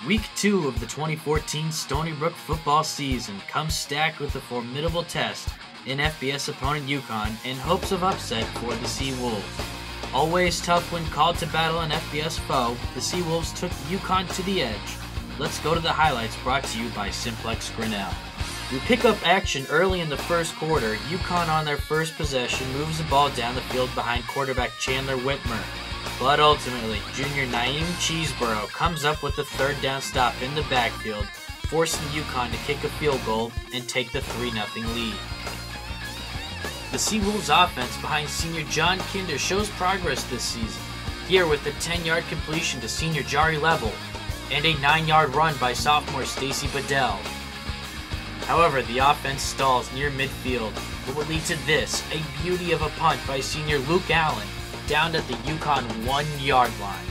Week 2 of the 2014 Stony Brook football season comes stacked with a formidable test in FBS opponent UConn in hopes of upset for the Sea Wolves. Always tough when called to battle an FBS foe, the Sea Wolves took UConn to the edge. Let's go to the highlights brought to you by Simplex Grinnell. We pick up action early in the first quarter. UConn on their first possession moves the ball down the field behind quarterback Chandler Whitmer. But ultimately, junior Naeem Cheeseborough comes up with the third down stop in the backfield, forcing UConn to kick a field goal and take the 3-0 lead. The Sea Wolves offense behind senior John Kinder shows progress this season, here with a 10-yard completion to senior Jari Level and a 9-yard run by sophomore Stacy Bedell. However, the offense stalls near midfield, what would lead to this, a beauty of a punt by senior Luke Allen, down at the UConn 1-yard line.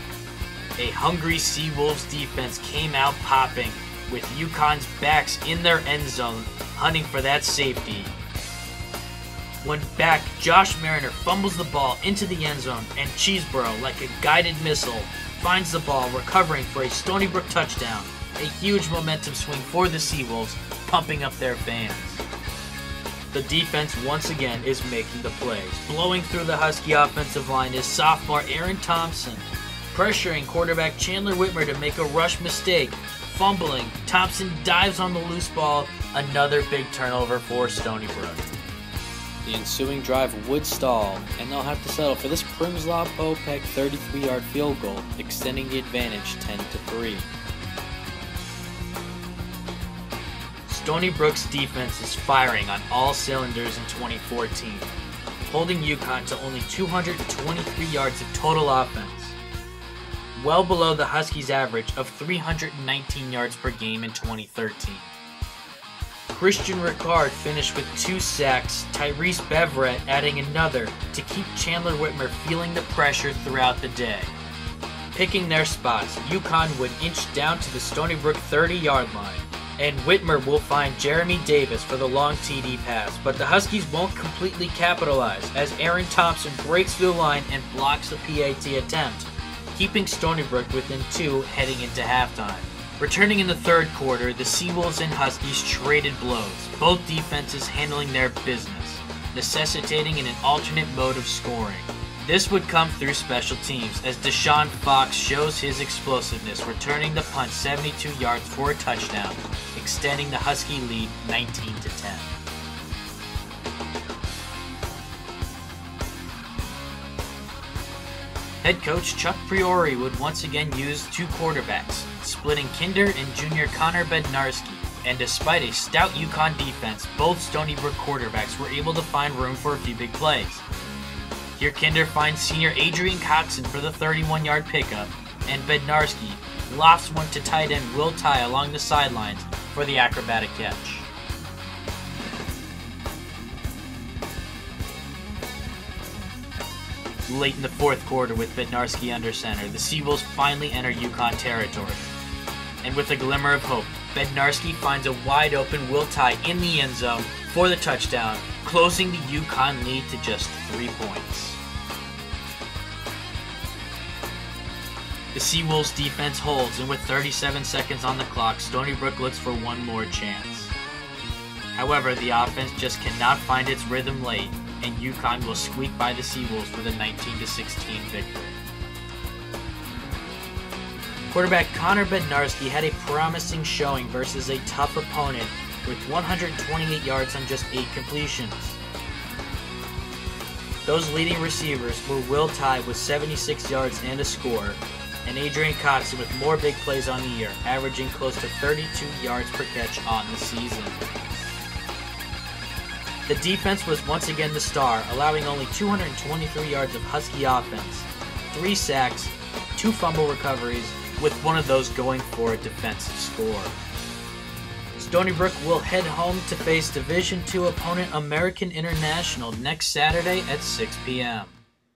A hungry Sea Wolves defense came out popping, with UConn's backs in their end zone, hunting for that safety. When back, Josh Mariner fumbles the ball into the end zone, and Cheeseborough, like a guided missile, finds the ball, recovering for a Stony Brook touchdown. A huge momentum swing for the Sea Wolves, pumping up their fans. The defense once again is making the plays. Blowing through the Husky offensive line is sophomore Aaron Thompson, pressuring quarterback Chandler Whitmer to make a rush mistake. Fumbling, Thompson dives on the loose ball, another big turnover for Stony Brook. The ensuing drive would stall, and they'll have to settle for this Primslaw Popek 33-yard field goal, extending the advantage 10-3. Stony Brook's defense is firing on all cylinders in 2014, holding UConn to only 223 yards of total offense, well below the Huskies' average of 319 yards per game in 2013. Christian Ricard finished with 2 sacks, Tyrese Beverett adding another to keep Chandler Whitmer feeling the pressure throughout the day. Picking their spots, UConn would inch down to the Stony Brook 30-yard line, and Whitmer will find Jeremy Davis for the long TD pass, but the Huskies won't completely capitalize as Aaron Thompson breaks through the line and blocks the PAT attempt, keeping Stony Brook within 2 heading into halftime. Returning in the third quarter, the Sea Wolves and Huskies traded blows, both defenses handling their business, necessitating an alternate mode of scoring. This would come through special teams as Deshaun Fox shows his explosiveness, returning the punt 72 yards for a touchdown, extending the Husky lead 19-10. Head coach Chuck Priori would once again use 2 quarterbacks, splitting Kinder and junior Connor Bednarski, and despite a stout UConn defense, both Stony Brook quarterbacks were able to find room for a few big plays. Here Kinder finds senior Adrian Coxon for the 31-yard pickup, and Bednarski lofts one to tight end Will Tye along the sidelines for the acrobatic catch. Late in the fourth quarter with Bednarski under center, the Sea Wolves finally enter UConn territory. And with a glimmer of hope, Bednarski finds a wide-open Will Tye in the end zone for the touchdown, closing the UConn lead to just 3 points. The Sea Wolves defense holds, and with 37 seconds on the clock, Stony Brook looks for one more chance. However, the offense just cannot find its rhythm late, and UConn will squeak by the Sea Wolves with a 19-16 victory. Quarterback Connor Bednarski had a promising showing versus a tough opponent with 128 yards on just 8 completions. Those leading receivers were Will Tye with 76 yards and a score, and Adrian Coxon with more big plays on the year, averaging close to 32 yards per catch on the season. The defense was once again the star, allowing only 223 yards of Husky offense, 3 sacks, 2 fumble recoveries, with one of those going for a defensive score. Stony Brook will head home to face Division II opponent American International next Saturday at 6 p.m.